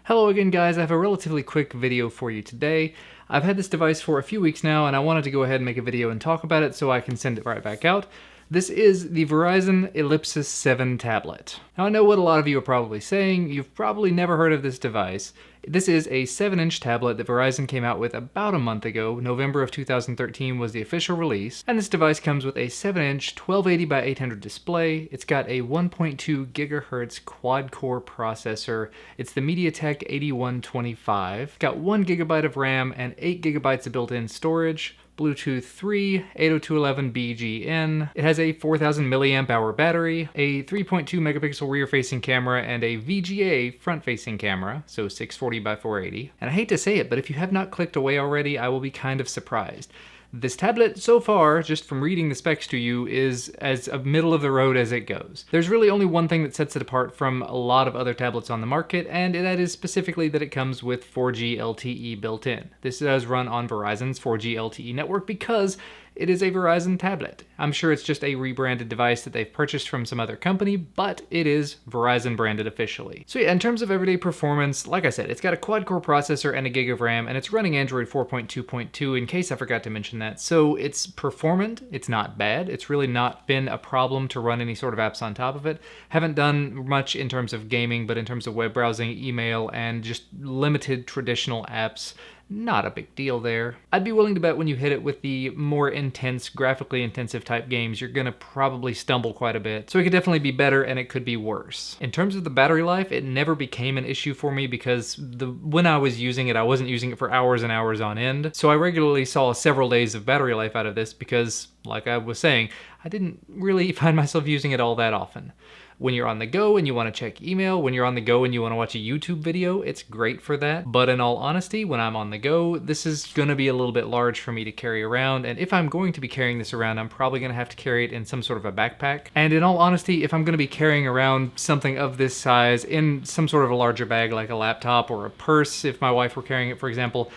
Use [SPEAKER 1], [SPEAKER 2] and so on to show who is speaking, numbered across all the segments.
[SPEAKER 1] Hello again guys, I have a relatively quick video for you today. I've had this device for a few weeks now and I wanted to go ahead and make a video and talk about it so I can send it right back out. This is the Verizon Ellipsis 7 tablet. Now I know what a lot of you are probably saying, you've probably never heard of this device. This is a 7-inch tablet that Verizon came out with about a month ago. November of 2013 was the official release, and this device comes with a 7-inch 1280 by 800 display. It's got a 1.2 gigahertz quad-core processor. It's the MediaTek 8125. Got 1 gigabyte of RAM and 8 gigabytes of built-in storage. Bluetooth 3, 802.11bgn. It has a 4000 milliamp hour battery, a 3.2 megapixel rear-facing camera, and a VGA front-facing camera, so 640 by 480. And I hate to say it, but if you have not clicked away already, I will be kind of surprised. This tablet, so far, just from reading the specs to you, is as a middle of the road as it goes. There's really only one thing that sets it apart from a lot of other tablets on the market, and that is specifically that it comes with 4G LTE built in. This does run on Verizon's 4G LTE network because it is a Verizon tablet. I'm sure it's just a rebranded device that they've purchased from some other company, but it is Verizon branded officially. So yeah, in terms of everyday performance, like I said, it's got a quad-core processor and a gig of RAM, and it's running Android 4.2.2 in case I forgot to mention that. So it's performant, it's not bad, it's really not been a problem to run any sort of apps on top of it. Haven't done much in terms of gaming, but in terms of web browsing, email, and just limited traditional apps, not a big deal there. I'd be willing to bet when you hit it with the more intense, graphically intensive type games, you're gonna probably stumble quite a bit. So it could definitely be better and it could be worse. In terms of the battery life, it never became an issue for me because when I was using it, I wasn't using it for hours and hours on end. So I regularly saw several days of battery life out of this because, like I was saying, I didn't really find myself using it all that often. When you're on the go and you want to check email, when you're on the go and you want to watch a YouTube video, it's great for that. But in all honesty, when I'm on the go, this is going to be a little bit large for me to carry around. And if I'm going to be carrying this around, I'm probably going to have to carry it in some sort of a backpack. And in all honesty, if I'm going to be carrying around something of this size in some sort of a larger bag like a laptop or a purse, if my wife were carrying it, for example,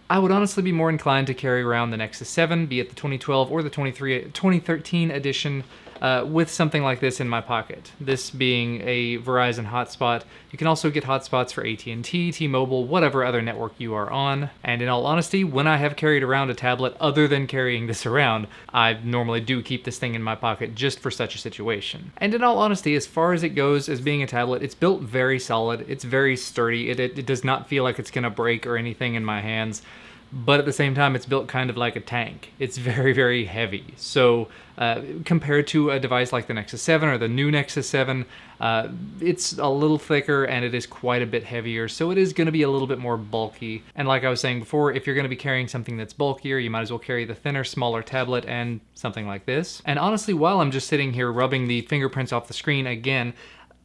[SPEAKER 1] I would honestly be more inclined to carry around the Nexus 7, be it the 2012 or the 2013 edition, with something like this in my pocket. This being a Verizon hotspot. You can also get hotspots for AT&T, T-Mobile, whatever other network you are on. And in all honesty, when I have carried around a tablet other than carrying this around, I normally do keep this thing in my pocket just for such a situation. And in all honesty, as far as it goes as being a tablet, it's built very solid, it's very sturdy, it does not feel like it's gonna break or anything in my hands. But at the same time, it's built kind of like a tank. It's very, very heavy. So compared to a device like the Nexus 7 or the new Nexus 7, it's a little thicker and it is quite a bit heavier. So it is going to be a little bit more bulky. And like I was saying before, if you're going to be carrying something that's bulkier, you might as well carry the thinner, smaller tablet and something like this. And honestly, while I'm just sitting here rubbing the fingerprints off the screen again,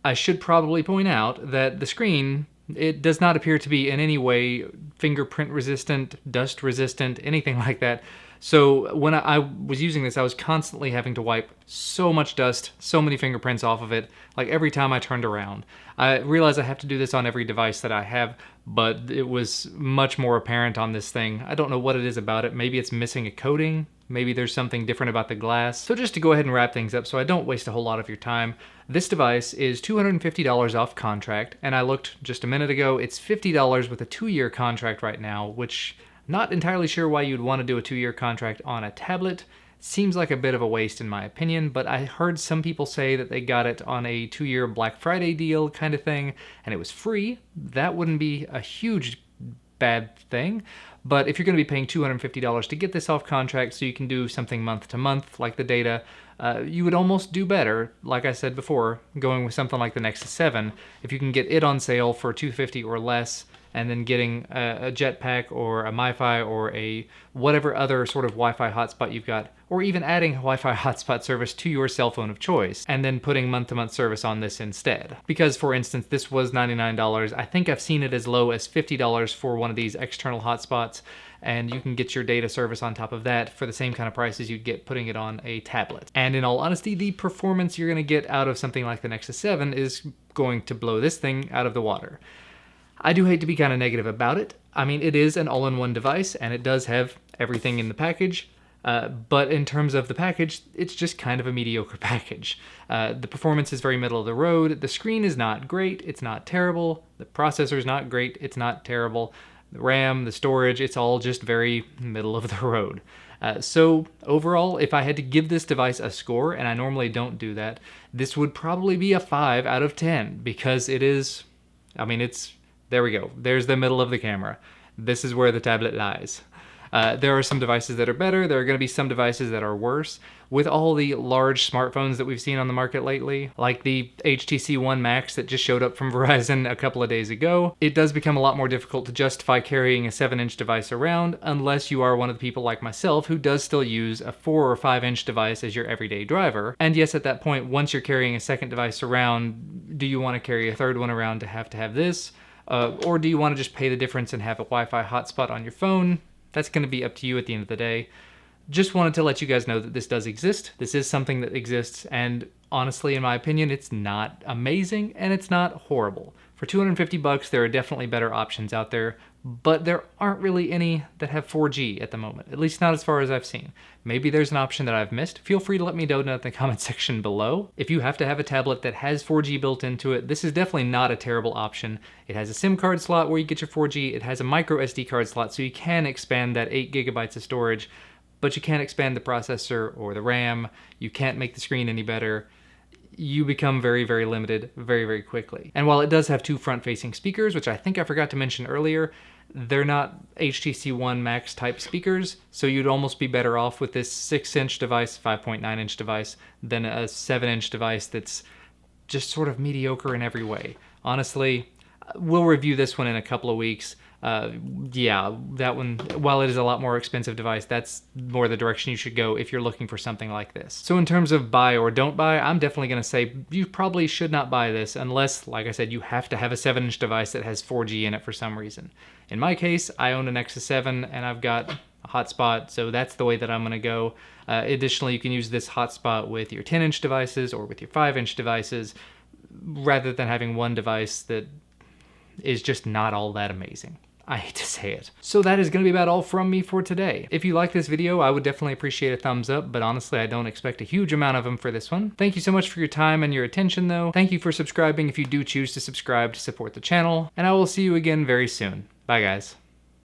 [SPEAKER 1] I should probably point out that the screen, it does not appear to be in any way fingerprint resistant, dust resistant, anything like that. So when I was using this, I was constantly having to wipe so much dust, so many fingerprints off of it, like every time I turned around. I realize I have to do this on every device that I have, but it was much more apparent on this thing. I don't know what it is about it. Maybe it's missing a coating. Maybe there's something different about the glass. So just to go ahead and wrap things up so I don't waste a whole lot of your time, this device is $250 off contract, and I looked just a minute ago, it's $50 with a 2-year contract right now, which I'm not entirely sure why you'd want to do a 2-year contract on a tablet. Seems like a bit of a waste in my opinion, but I heard some people say that they got it on a 2-year Black Friday deal kind of thing, and it was free. That wouldn't be a huge bad thing. But if you're going to be paying $250 to get this off contract so you can do something month to month like the data, you would almost do better, like I said before, going with something like the Nexus 7. If you can get it on sale for $250 or less, and then getting a jetpack or a MiFi or a whatever other sort of Wi-Fi hotspot you've got, or even adding a Wi-Fi hotspot service to your cell phone of choice, and then putting month-to-month service on this instead. Because, for instance, this was $99. I think I've seen it as low as $50 for one of these external hotspots, and you can get your data service on top of that for the same kind of price as you'd get putting it on a tablet. And in all honesty, the performance you're going to get out of something like the Nexus 7 is going to blow this thing out of the water. I do hate to be kind of negative about it. I mean, it is an all-in-one device, and it does have everything in the package, But in terms of the package, it's just kind of a mediocre package. The performance is very middle of the road. The screen is not great. It's not terrible. The processor is not great. It's not terrible. The RAM, the storage, it's all just very middle of the road. So overall, if I had to give this device a score, and I normally don't do that, this would probably be a 5 out of 10 because it is, I mean, there we go. There's the middle of the camera. This is where the tablet lies. There are some devices that are better. There are going to be some devices that are worse. With all the large smartphones that we've seen on the market lately, like the HTC One Max that just showed up from Verizon a couple of days ago, it does become a lot more difficult to justify carrying a 7-inch device around unless you are one of the people like myself who does still use a 4 or 5-inch device as your everyday driver. And yes, at that point, once you're carrying a second device around, do you want to carry a third one around to have this? Or do you want to just pay the difference and have a Wi-Fi hotspot on your phone? That's going to be up to you at the end of the day. Just wanted to let you guys know that this does exist. This is something that exists, and honestly, in my opinion, it's not amazing and it's not horrible. For 250 bucks, there are definitely better options out there, but there aren't really any that have 4G at the moment, at least not as far as I've seen. Maybe there's an option that I've missed. Feel free to let me know in the comment section below. If you have to have a tablet that has 4G built into it, this is definitely not a terrible option. It has a SIM card slot where you get your 4G. It has a micro SD card slot, so you can expand that 8 gigabytes of storage, but you can't expand the processor or the RAM. You can't make the screen any better. You become very, very limited very, very quickly. And while it does have 2 front-facing speakers, which I think I forgot to mention earlier, they're not HTC One Max type speakers, so you'd almost be better off with this 6-inch device, 5.9-inch device, than a 7-inch device that's just sort of mediocre in every way. Honestly, we'll review this one in a couple of weeks. Yeah, that one, while it is a lot more expensive device, that's more the direction you should go if you're looking for something like this. So in terms of buy or don't buy, I'm definitely going to say you probably should not buy this unless, like I said, you have to have a 7-inch device that has 4G in it for some reason. In my case, I own a Nexus 7 and I've got a hotspot, so that's the way that I'm going to go. Additionally, you can use this hotspot with your 10-inch devices or with your 5-inch devices rather than having one device that is just not all that amazing. I hate to say it. So that is going to be about all from me for today. If you like this video, I would definitely appreciate a thumbs up, but honestly, I don't expect a huge amount of them for this one. Thank you so much for your time and your attention, though. Thank you for subscribing if you do choose to subscribe to support the channel, and I will see you again very soon. Bye, guys.